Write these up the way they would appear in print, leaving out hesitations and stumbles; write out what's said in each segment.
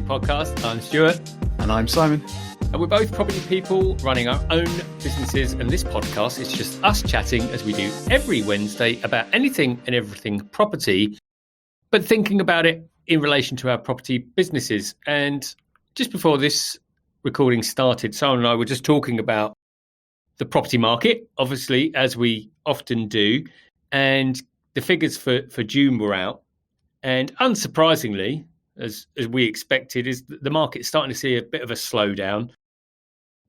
podcast. I'm Stuart. And I'm Simon. And we're both property people running our own businesses. And this podcast is just us chatting as we do every Wednesday about anything and everything property, but thinking about it in relation to our property businesses. And just before this recording started, Simon and I were just talking about the property market, obviously, as we often do. And the figures for June were out. And unsurprisingly, as we expected, is the market's starting to see a bit of a slowdown.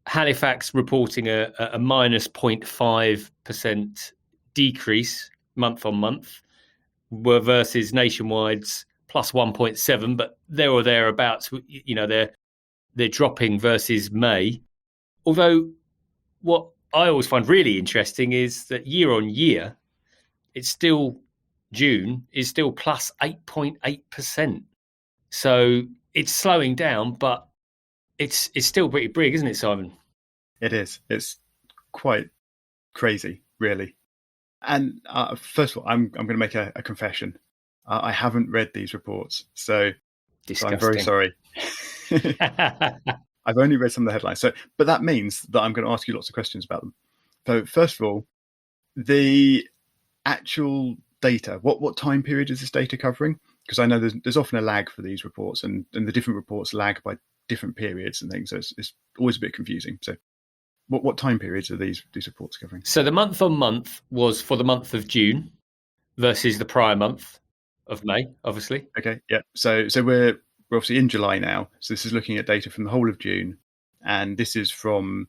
Halifax reporting a minus 0.5% decrease month on month, versus Nationwide's plus 1.7, but there or thereabouts. You know, they're dropping versus May. Although what I always find really interesting is that year on year, June is still plus 8.8%. So it's slowing down, but it's still pretty big, isn't it, Simon? It is. It's quite crazy, really. And first of all, I'm going to make a confession. I haven't read these reports, so I'm very sorry. I've only read some of the headlines. But that means that I'm going to ask you lots of questions about them. So first of all, the actual data, what time period is this data covering? Because I know there's often a lag for these reports, and the different reports lag by different periods and things. So it's always a bit confusing. So what time periods are these reports covering? So the month on month was for the month of June versus the prior month of May, obviously. Okay, yeah. So we're obviously in July now. So this is looking at data from the whole of June, and this is from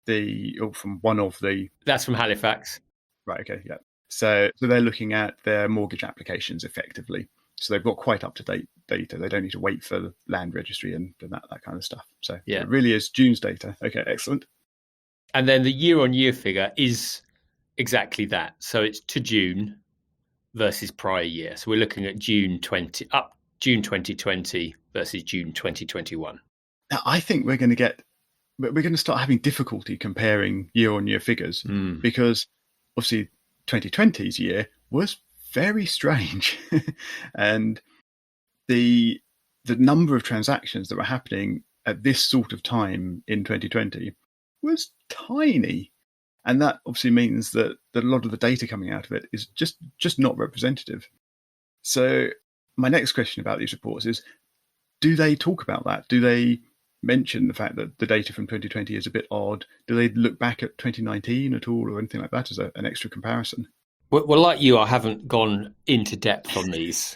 one of the. That's from Halifax. Right. Okay. Yeah. So they're looking at their mortgage applications effectively. So they've got quite up-to-date data. They don't need to wait for the land registry and that kind of stuff. So yeah, it really is June's data. Okay, excellent. And then the year-on-year figure is exactly that. So it's to June versus prior year. So we're looking at June 2020 versus June 2021. Now, I think we're going to start having difficulty comparing year-on-year figures because obviously 2020's year was very strange. And the number of transactions that were happening at this sort of time in 2020 was tiny. And that obviously means that a lot of the data coming out of it is just not representative. So my next question about these reports is, do they talk about that? Do they mention the fact that the data from 2020 is a bit odd? Do they look back at 2019 at all or anything like that as an extra comparison? Well, like you, I haven't gone into depth on these.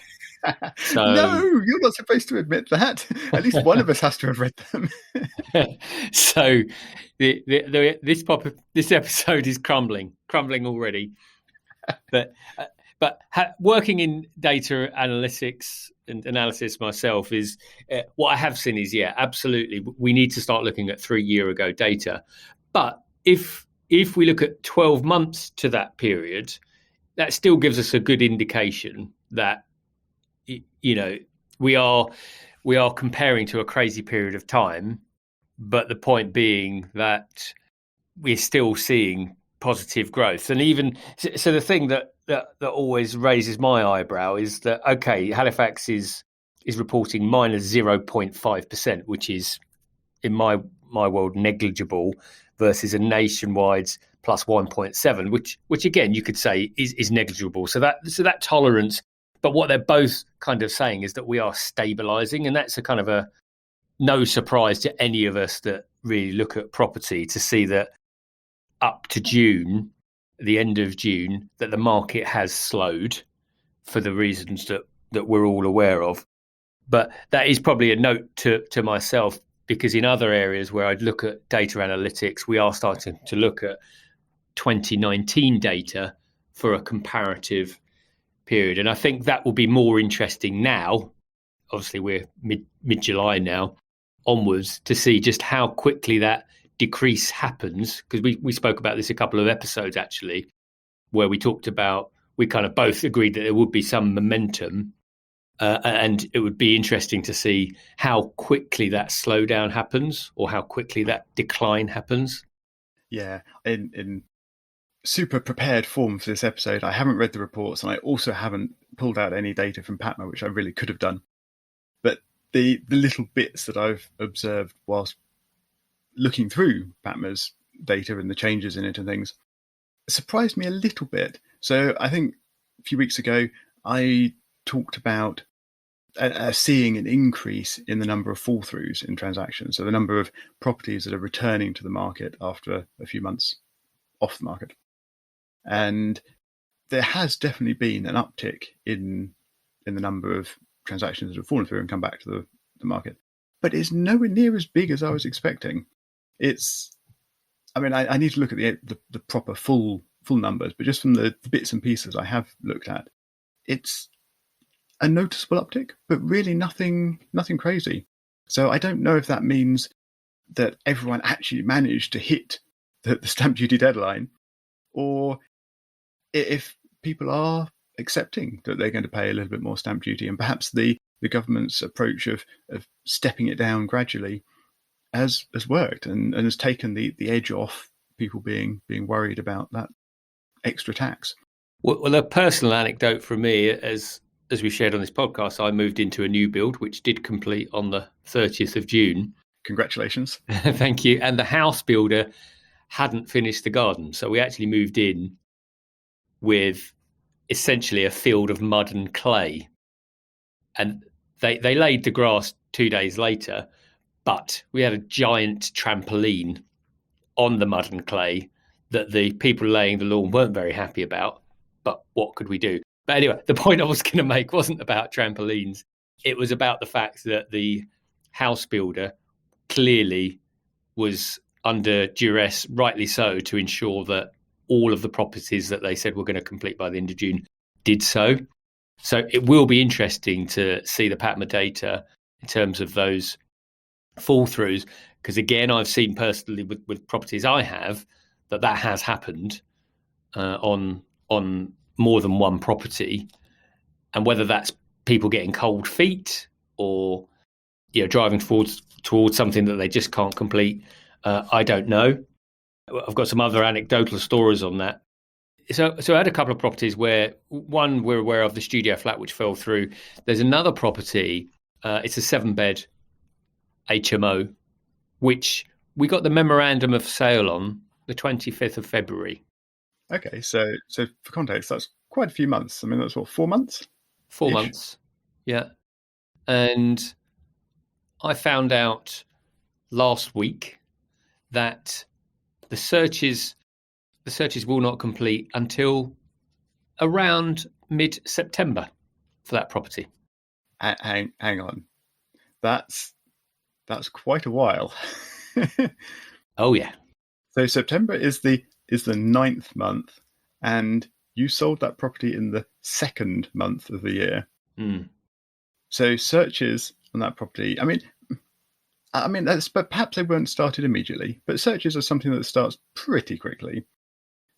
So... No, you're not supposed to admit that. At least one of us has to have read them. So this episode is crumbling already. But working in data analytics and analysis myself is what I have seen is, absolutely, we need to start looking at 3 year ago data. But if we look at 12 months to that period, that still gives us a good indication that, you know, we are comparing to a crazy period of time. But the point being that we're still seeing positive growth. And even so, the thing that always raises my eyebrow is that, okay, Halifax is reporting minus 0.5%, which is, in my world, negligible, versus a Nationwide's plus 1.7, which again you could say is negligible. So that tolerance. But what they're both kind of saying is that we are stabilising, and that's a kind of a no surprise to any of us that really look at property to see that up to June, the end of June, that the market has slowed for the reasons that we're all aware of. But that is probably a note to myself, because in other areas where I'd look at data analytics, we are starting to look at 2019 data for a comparative period. And I think that will be more interesting now. Obviously, we're mid-July now onwards, to see just how quickly that decrease happens. Because we spoke about this a couple of episodes, actually, where we talked about, we kind of both agreed that there would be some momentum. And it would be interesting to see how quickly that slowdown happens, or how quickly that decline happens. Yeah, in super prepared form for this episode, I haven't read the reports, and I also haven't pulled out any data from PATMA, which I really could have done. But the little bits that I've observed whilst looking through PATMA's data and the changes in it and things surprised me a little bit. So I think a few weeks ago, I talked about seeing an increase in the number of fall-throughs in transactions. So the number of properties that are returning to the market after a few months off the market. And there has definitely been an uptick in the number of transactions that have fallen through and come back to the market. But it's nowhere near as big as I was expecting. I need to look at the proper full numbers, but just from the bits and pieces I have looked at, it's a noticeable uptick, but really nothing crazy. So I don't know if that means that everyone actually managed to hit the stamp duty deadline, or if people are accepting that they're going to pay a little bit more stamp duty, and perhaps the government's approach of stepping it down gradually has worked and has taken the edge off people being worried about that extra tax. Well, a personal anecdote from me, as we shared on this podcast, I moved into a new build, which did complete on the 30th of June. Congratulations. Thank you. And the house builder hadn't finished the garden. So we actually moved in with essentially a field of mud and clay. And they laid the grass 2 days later, but we had a giant trampoline on the mud and clay that the people laying the lawn weren't very happy about. But what could we do? But anyway, the point I was going to make wasn't about trampolines. It was about the fact that the house builder clearly was under duress, rightly so, to ensure that all of the properties that they said were going to complete by the end of June did so. So it will be interesting to see the PATMA data in terms of those fall-throughs, because again, I've seen personally with properties I have that has happened on more than one property, and whether that's people getting cold feet or driving towards something that they just can't complete, I don't know. I've got some other anecdotal stories on that. So I had a couple of properties where one we're aware of, the studio flat, which fell through. There's another property, it's a 7-bed HMO, which we got the memorandum of sale on the 25th of February. Okay, so for context, that's quite a few months. I mean, that's what, 4 months? 4 months, yeah. And I found out last week that the searches will not complete until around mid-September for that property. Hang on, that's quite a while. Oh yeah. So September is the 9th month, and you sold that property in the 2nd month of the year. Mm. So searches on that property, but perhaps they weren't started immediately, but searches are something that starts pretty quickly.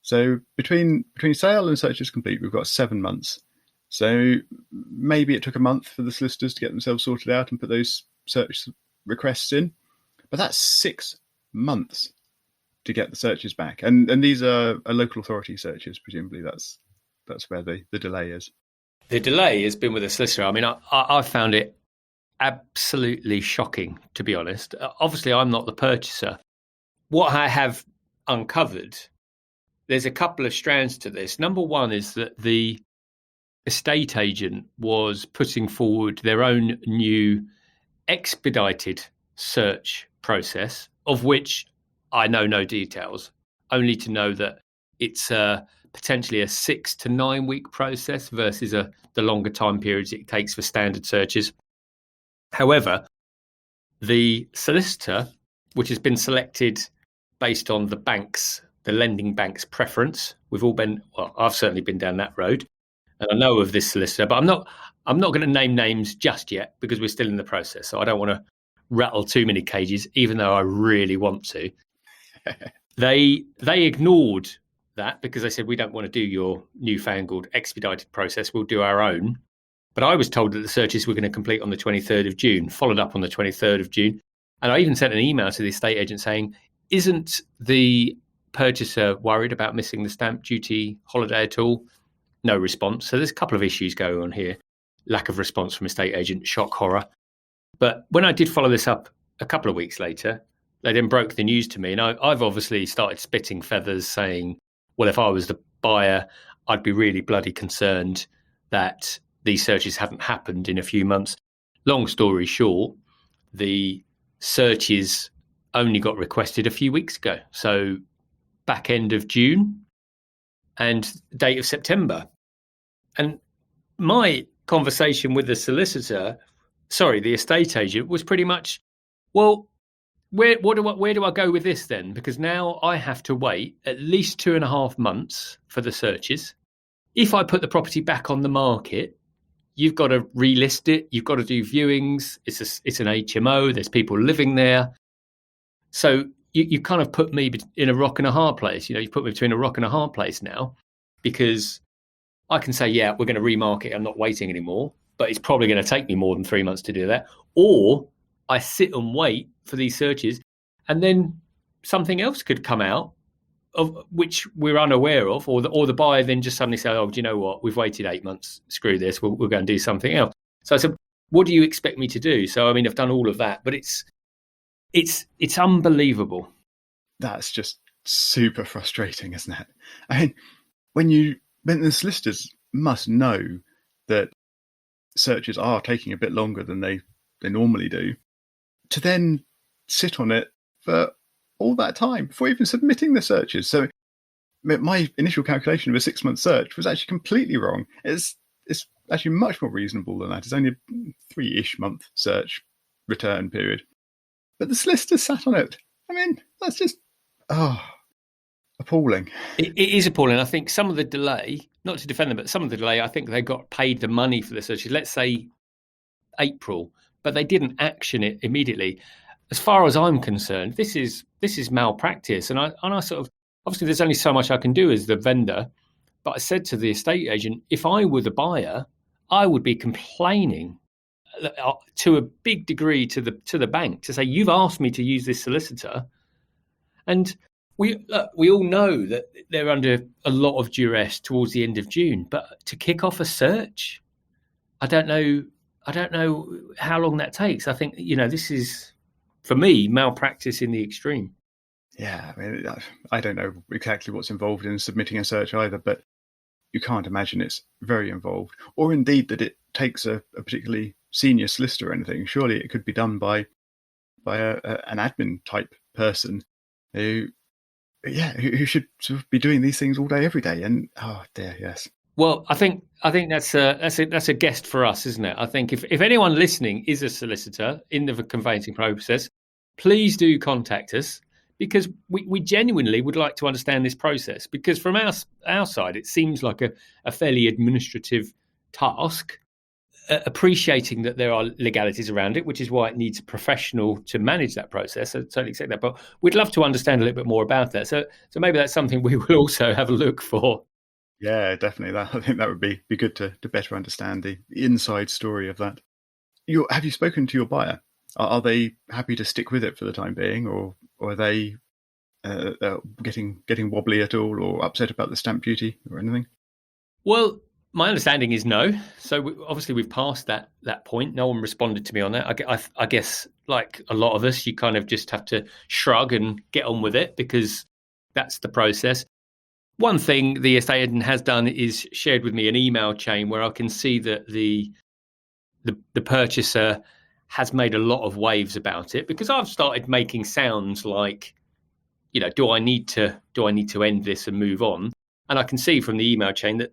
So between sale and searches complete, we've got 7 months. So maybe it took a month for the solicitors to get themselves sorted out and put those search requests in, but that's 6 months to get the searches back. And these are local authority searches, presumably. That's where the delay is. The delay has been with the solicitor. I mean, I found it absolutely shocking, to be honest. Obviously, I'm not the purchaser. What I have uncovered, there's a couple of strands to this. Number one is that the estate agent was putting forward their own new expedited search process, of which I know no details, only to know that it's potentially a 6 to 9 week process versus the longer time periods it takes for standard searches. However, the solicitor, which has been selected based on the lending bank's preference, I've certainly been down that road, and I know of this solicitor, but I'm not going to name names just yet because we're still in the process. So I don't want to rattle too many cages, even though I really want to. They ignored that because they said, we don't want to do your newfangled expedited process. We'll do our own. But I was told that the searches were going to complete on the 23rd of June, followed up on the 23rd of June. And I even sent an email to the estate agent saying, isn't the purchaser worried about missing the stamp duty holiday at all? No response. So there's a couple of issues going on here. Lack of response from estate agent, shock horror. But when I did follow this up a couple of weeks later, they then broke the news to me. And I've obviously started spitting feathers saying, well, if I was the buyer, I'd be really bloody concerned that these searches haven't happened in a few months. Long story short, the searches only got requested a few weeks ago. So back end of June and date of September. And my conversation with the the estate agent, was pretty much, well, where do I go with this then? Because now I have to wait at least 2.5 months for the searches. If I put the property back on the market, you've got to relist it. You've got to do viewings. It's an HMO. There's people living there. So you kind of put me in a rock and a hard place. You put me between a rock and a hard place now, because I can say, yeah, we're going to remarket. I'm not waiting anymore, but it's probably going to take me more than 3 months to do that. Or I sit and wait for these searches, and then something else could come out of which we're unaware of, or the buyer then just suddenly say, oh, do you know what? We've waited 8 months. Screw this. We'll go and do something else. So I said, what do you expect me to do? So, I mean, I've done all of that, but it's unbelievable. That's just super frustrating, isn't it? I mean, when the solicitors must know that searches are taking a bit longer than they normally do, to then sit on it for all that time before even submitting the searches. So my initial calculation of a 6-month search was actually completely wrong. It's actually much more reasonable than that. It's only a 3-ish month search return period. But the solicitor sat on it. I mean, that's just, appalling. It is appalling. I think some of the delay, not to defend them, but some of the delay, I think they got paid the money for the searches, let's say April, but they didn't action it immediately. As far as I'm concerned, this is malpractice. And I sort of, obviously there's only so much I can do as the vendor, but I said to the estate agent, if I were the buyer, I would be complaining to a big degree to the bank to say, you've asked me to use this solicitor. And we all know that they're under a lot of duress towards the end of June, but to kick off a search, I don't know how long that takes. I think, this is, for me, malpractice in the extreme. Yeah, I mean, I don't know exactly what's involved in submitting a search either, but you can't imagine it's very involved, or indeed that it takes a particularly senior solicitor or anything. Surely it could be done by an admin type person who should sort of be doing these things all day, every day. And oh dear, yes. Well, I think that's a guest for us, isn't it? I think if anyone listening is a solicitor in the conveyancing process, please do contact us, because we genuinely would like to understand this process. Because from our side, it seems like a fairly administrative task, appreciating that there are legalities around it, which is why it needs a professional to manage that process. I totally accept that. But we'd love to understand a little bit more about that. So maybe that's something we will also have a look for. Yeah, definitely. I think that would be good to better understand the inside story of that. Have you spoken to your buyer? Are they happy to stick with it for the time being, or are they getting wobbly at all, or upset about the stamp duty or anything? Well, my understanding is no. So obviously we've passed that point. No one responded to me on that. I guess, like a lot of us, you kind of just have to shrug and get on with it, because that's the process. One thing the estate agent has done is shared with me an email chain where I can see that the purchaser has made a lot of waves about it, because I've started making sounds like, do I need to end this and move on? And I can see from the email chain that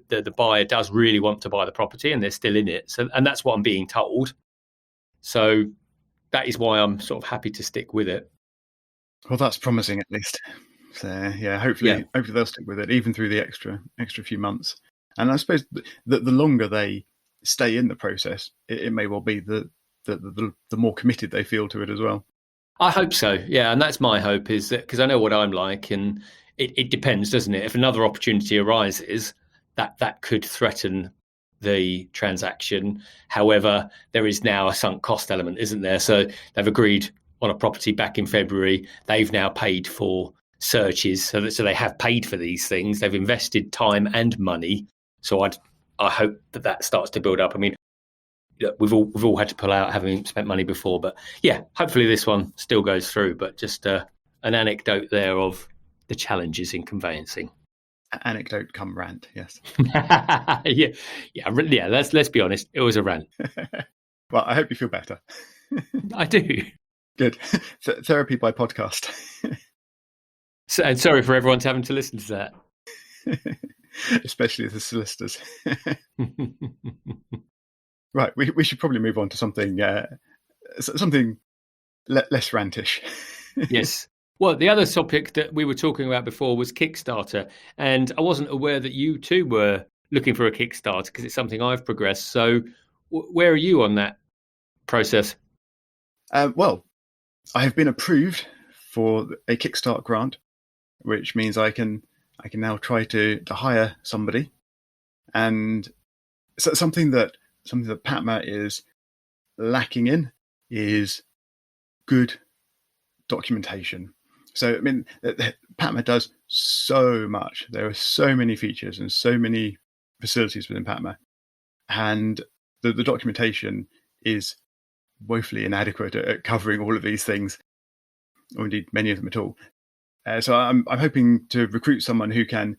the buyer does really want to buy the property and they're still in it. So, and that's what I'm being told. So that is why I'm sort of happy to stick with it. Well, that's promising at least. So yeah, hopefully they'll stick with it even through the extra few months. And I suppose that the longer they stay in the process, it may well be the more committed they feel to it as well. I hope so. Yeah, and that's my hope, is that, because I know what I'm like, and it depends, doesn't it? If another opportunity arises, that could threaten the transaction. However, there is now a sunk cost element, isn't there? So they've agreed on a property back in February. They've now paid for searches, so they have paid for these things. They've invested time and money. So I hope that starts to build up. I mean, we've all had to pull out, having spent money before. But yeah, hopefully this one still goes through. But just an anecdote there of the challenges in conveyancing. Anecdote come rant, yes. yeah. Let's be honest. It was a rant. Well, I hope you feel better. I do. Good. Therapy by podcast. And sorry for everyone having to listen to that. Especially the solicitors. Right, we should probably move on to something less rantish. Yes. Well, the other topic that we were talking about before was Kickstarter, and I wasn't aware that you too were looking for a Kickstarter because it's something I've progressed. So where are you on that process? Well, I have been approved for a Kickstart grant, which means I can now try to hire somebody. And so something that PATMA is lacking in is good documentation. So, I mean, PATMA does so much. There are so many features and so many facilities within PATMA. And the documentation is woefully inadequate at covering all of these things, or indeed many of them at all. So I'm hoping to recruit someone who can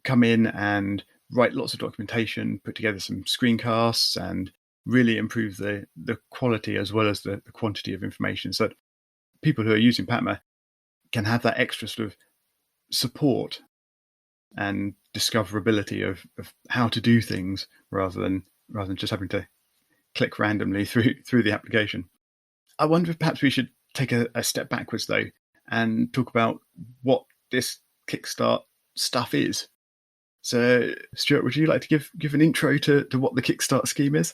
come in and write lots of documentation, put together some screencasts, and really improve the quality as well as the quantity of information, so that people who are using PATMA can have that extra sort of support and discoverability of how to do things rather than just having to click randomly through the application. I wonder if perhaps we should take a step backwards though and talk about what this Kickstart stuff is. So, Stuart, would you like to give an intro to what the Kickstart scheme is?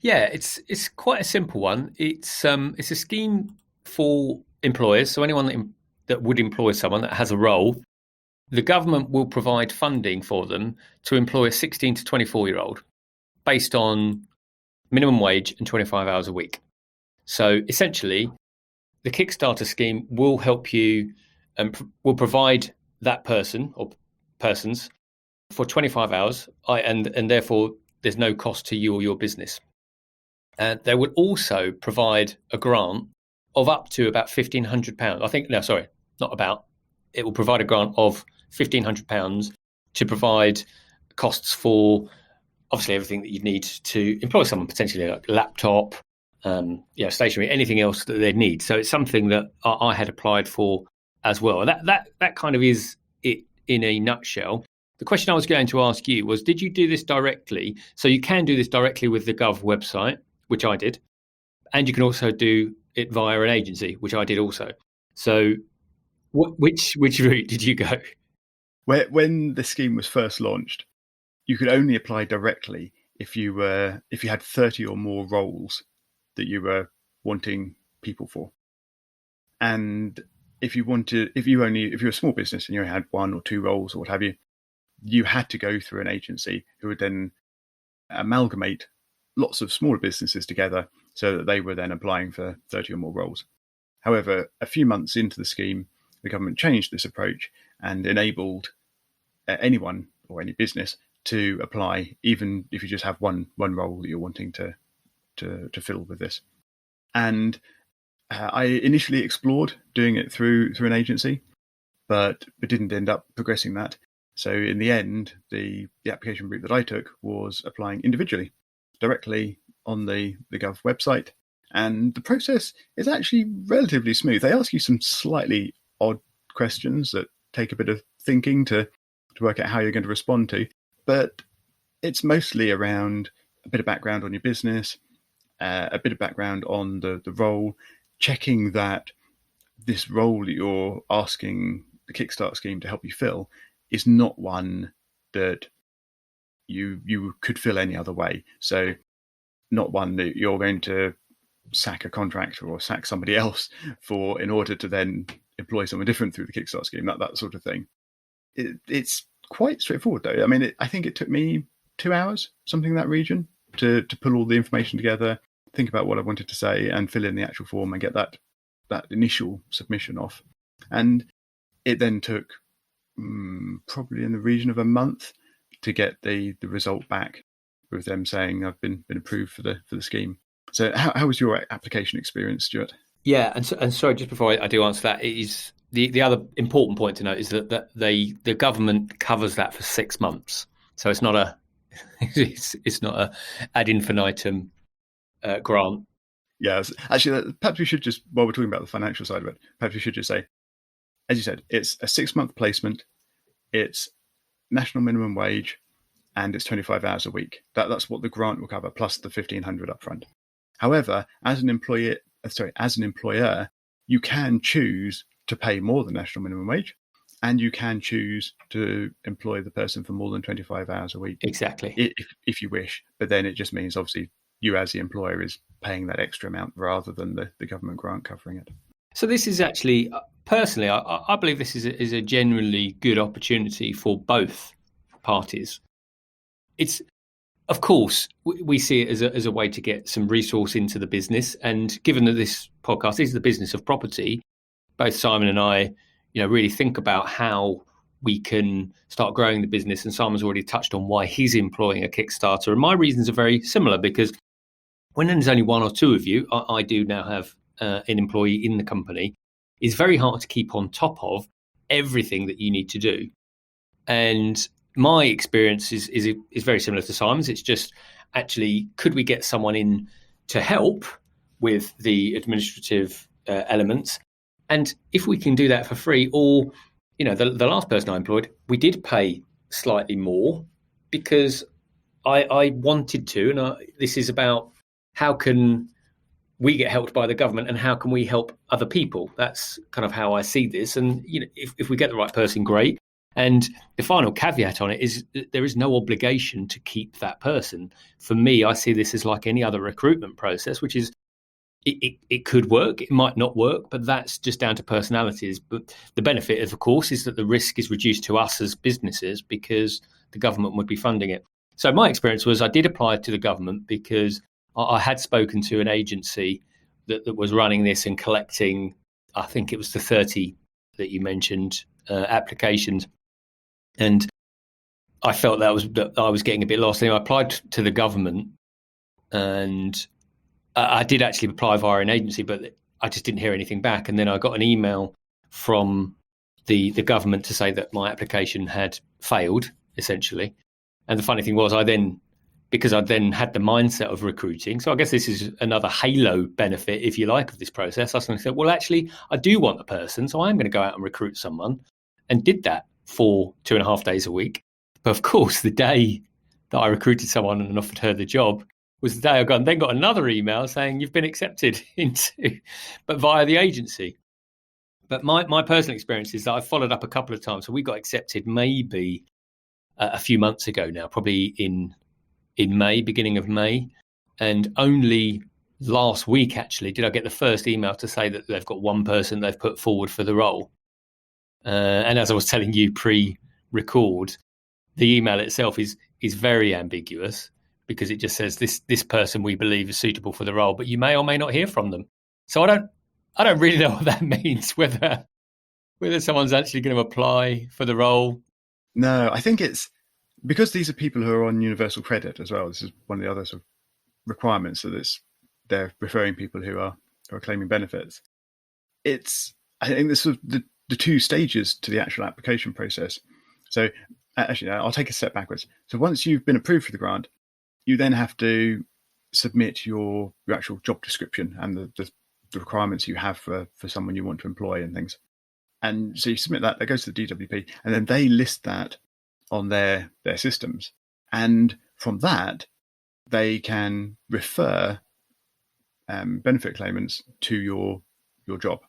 Yeah, it's quite a simple one. It's a scheme for employers, so anyone that would employ someone that has a role. The government will provide funding for them to employ a 16 to 24-year-old based on minimum wage and 25 hours a week. So essentially, the Kickstarter scheme will help you and will provide that person or persons for 25 hours, and therefore there's no cost to you or your business. And they will also provide a grant of up to about £1,500. It will provide a grant of £1,500 to provide costs for obviously everything that you need to employ someone, potentially like a laptop, stationery, anything else that they need. So it's something that I had applied for as well. That kind of is it in a nutshell. The question I was going to ask you was, did you do this directly? So you can do this directly with the Gov website, which I did, and you can also do it via an agency, which I did also. So which route did you go? When the scheme was first launched, you could only apply directly if you had 30 or more roles that you were wanting people for. And if you were a small business and you had 1 or 2 roles or what have you, you had to go through an agency who would then amalgamate lots of smaller businesses together so that they were then applying for 30 or more roles. However, a few months into the scheme, the government changed this approach and enabled anyone or any business to apply, even if you just have one role that you're wanting to fill with this. And I initially explored doing it through an agency, but didn't end up progressing that. So in the end, the application route that I took was applying individually, directly on the Gov website. And the process is actually relatively smooth. They ask you some slightly odd questions that take a bit of thinking to work out how you're going to respond to. But it's mostly around a bit of background on your business, a bit of background on the role, checking that this role that you're asking the Kickstart scheme to help you fill is not one that you could fill any other way. So not one that you're going to sack a contractor or sack somebody else for in order to then employ someone different through the Kickstart scheme, that sort of thing. It's quite straightforward though. I mean, I think it took me 2 hours, something in that region, to pull all the information together, think about what I wanted to say and fill in the actual form and get that initial submission off. And it then took probably in the region of a month to get the result back. with them saying I've been approved for the scheme. So how was your application experience, Stuart? Yeah, and sorry, just before I do answer that, it is the other important point to note is that the government covers that for 6 months, so it's not a it's not a ad infinitum grant. Yeah, actually, perhaps we should just, while we're talking about the financial side of it, perhaps we should just say, as you said, it's a 6-month placement, it's national minimum wage, and it's 25 hours a week. That's what the grant will cover, plus the 1,500 upfront. However, as an employer, you can choose to pay more than national minimum wage, and you can choose to employ the person for more than 25 hours a week. Exactly. If you wish. But then it just means, obviously, you as the employer is paying that extra amount rather than the government grant covering it. So this is actually, personally, I believe this is a genuinely good opportunity for both parties. It's, of course, we see it as a way to get some resource into the business. And given that this podcast is the business of property, both Simon and I, really think about how we can start growing the business. And Simon's already touched on why he's employing a Kickstarter. And my reasons are very similar, because when there's only one or two of you, I do now have an employee in the company, it's very hard to keep on top of everything that you need to do. And my experience is very similar to Simon's. It's just, actually, could we get someone in to help with the administrative elements? And if we can do that for free, or, the last person I employed, we did pay slightly more because I wanted to. And this is about how can we get helped by the government and how can we help other people? That's kind of how I see this. And, if we get the right person, great. And the final caveat on it is that there is no obligation to keep that person. For me, I see this as like any other recruitment process, which is it could work, it might not work, but that's just down to personalities. But the benefit, of course, is that the risk is reduced to us as businesses because the government would be funding it. So my experience was I did apply to the government because I had spoken to an agency that was running this and collecting, I think it was the 30 that you mentioned, applications. And I felt that I was getting a bit lost. Anyway, I applied to the government, and I did actually apply via an agency, but I just didn't hear anything back. And then I got an email from the government to say that my application had failed, essentially. And the funny thing was, because I then had the mindset of recruiting, so I guess this is another halo benefit, if you like, of this process. I suddenly said, well, actually, I do want a person, so I'm going to go out and recruit someone, and did that for 2.5 days a week. But of course, the day that I recruited someone and offered her the job was the day I then got another email saying you've been accepted into, but via the agency. But my personal experience is that I followed up a couple of times. So we got accepted maybe a few months ago now, probably in May, beginning of May. And only last week, actually, did I get the first email to say that they've got one person they've put forward for the role. And as I was telling you pre-record, the email itself is very ambiguous, because it just says this person we believe is suitable for the role, but you may or may not hear from them. So I don't really know what that means, whether someone's actually going to apply for the role. No, I think it's because these are people who are on universal credit as well. This is one of the other sort of requirements, that they're referring people who are claiming benefits. I think this is the two stages to the actual application process. So actually, I'll take a step backwards. So once you've been approved for the grant, you then have to submit your actual job description and the requirements you have for someone you want to employ and things. And so you submit that goes to the DWP, and then they list that on their systems. And from that, they can refer benefit claimants to your job.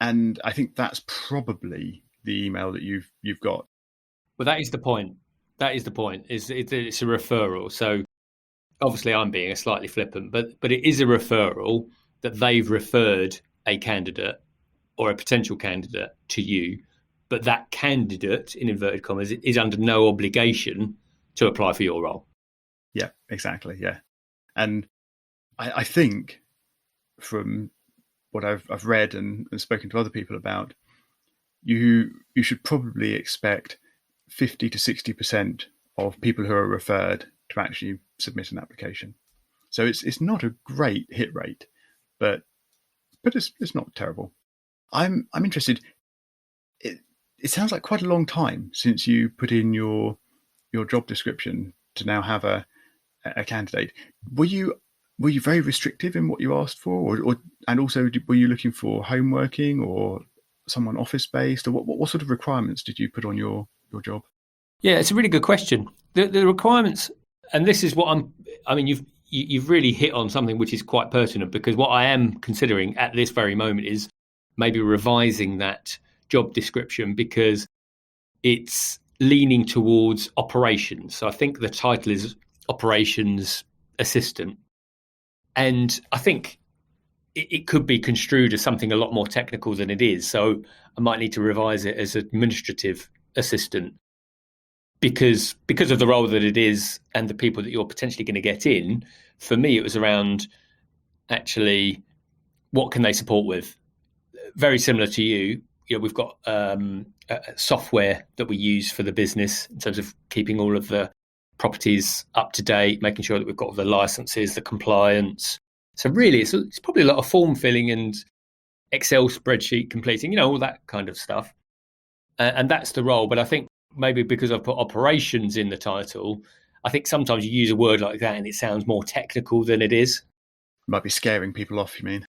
And I think that's probably the email that you've got. Well, that is the point. It's a referral. So obviously I'm being slightly flippant, but it is a referral that they've referred a candidate or a potential candidate to you, but that candidate, in inverted commas, is under no obligation to apply for your role. Yeah, exactly. Yeah. And I think from what I've read and spoken to other people about, you should probably expect 50 to 60% of people who are referred to actually submit an application. So it's not a great hit rate, but it's not terrible. I'm interested. It sounds like quite a long time since you put in your job description to now have a candidate. Were you very restrictive in what you asked for, or and also were you looking for home working or someone office based, or what sort of requirements did you put on your job? Yeah, it's a really good question. The requirements, and this is what you've really hit on something which is quite pertinent, because what I am considering at this very moment is maybe revising that job description, because it's leaning towards operations. So I think the title is operations assistant. And I think it could be construed as something a lot more technical than it is. So I might need to revise it as administrative assistant, because of the role that it is and the people that you're potentially going to get in. For me, it was around actually what can they support with. Very similar to you. We've got software that we use for the business in terms of keeping all of the properties up to date, making sure that we've got the licenses, the compliance. So really, it's probably a lot of form filling and Excel spreadsheet completing, all that kind of stuff. And that's the role. But I think maybe because I've put operations in the title, I think sometimes you use a word like that and it sounds more technical than it is. Might be scaring people off, you mean?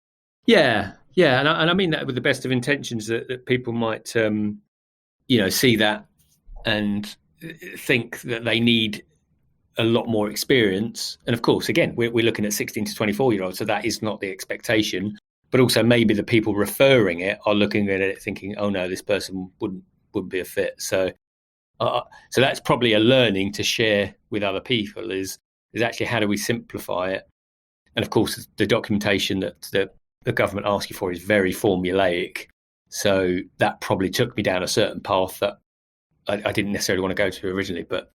Yeah. And I mean that with the best of intentions, that people might, see that and think that they need a lot more experience. And of course, again, we're looking at 16 to 24-year-olds, so that is not the expectation. But also maybe the people referring it are looking at it thinking, oh no, this person wouldn't be a fit. So that's probably a learning to share with other people is actually how do we simplify it? And of course, the documentation that the government asks you for is very formulaic. So that probably took me down a certain path that I didn't necessarily want to go to originally. But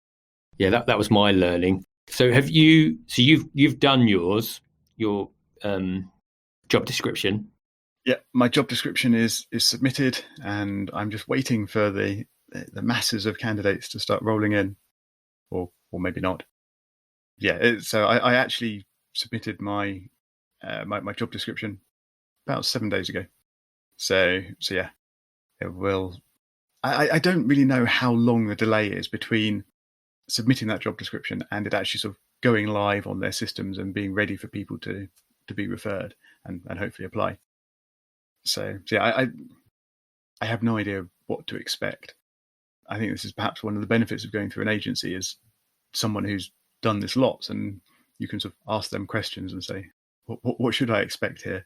yeah, that was my learning. So you've done your job description? Yeah, my job description is submitted, and I'm just waiting for the masses of candidates to start rolling in, or maybe not. Yeah, so I actually submitted my my job description about 7 days ago. So yeah, it will. I don't really know how long the delay is between submitting that job description and it actually sort of going live on their systems and being ready for people to be referred and hopefully apply. So yeah, I have no idea what to expect. I think this is perhaps one of the benefits of going through an agency is someone who's done this lots, and you can sort of ask them questions and say, what should I expect here?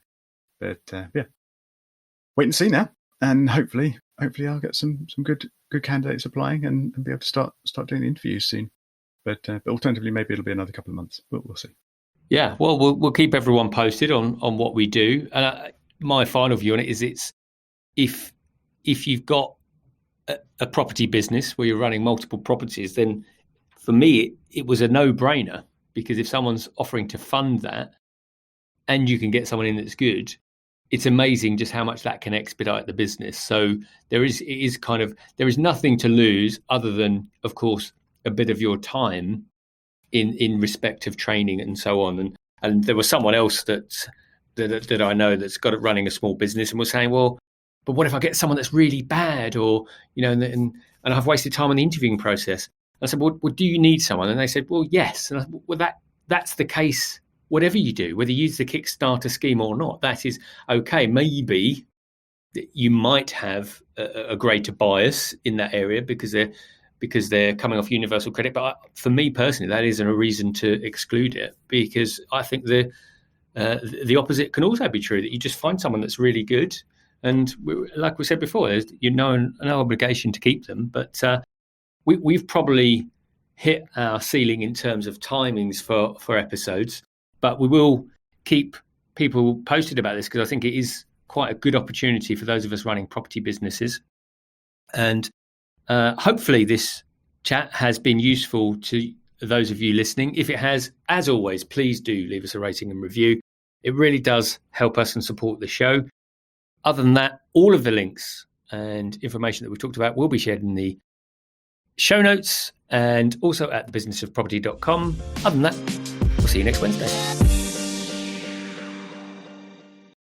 But yeah, wait and see now, and hopefully I'll get some good candidates applying and be able to start doing the interviews soon. But alternatively, maybe it'll be another couple of months, but we'll see. Yeah, well, we'll keep everyone posted on what we do. And my final view on it is if you've got a property business where you're running multiple properties, then for me it was a no-brainer, because if someone's offering to fund that and you can get someone in that's good, it's amazing just how much that can expedite the business. So there is nothing to lose other than, of course, a bit of your time in respect of training and so on. And there was someone else that I know that's got it running a small business and was saying, well, but what if I get someone that's really bad, or and I've wasted time on the interviewing process? And I said, well, do you need someone? And they said, well, yes. And I said, well, that's the case. Whatever you do, whether you use the Kickstarter scheme or not, that is okay. Maybe you might have a greater bias in that area because they're coming off universal credit. But for me personally, that isn't a reason to exclude it, because I think the opposite can also be true, that you just find someone that's really good. And like we said before, there's no obligation to keep them. But we've probably hit our ceiling in terms of timings for episodes. But we will keep people posted about this, because I think it is quite a good opportunity for those of us running property businesses. And hopefully this chat has been useful to those of you listening. If it has, as always, please do leave us a rating and review. It really does help us and support the show. Other than that, all of the links and information that we've talked about will be shared in the show notes and also at thebusinessofproperty.com. Other than that, we'll see you next Wednesday.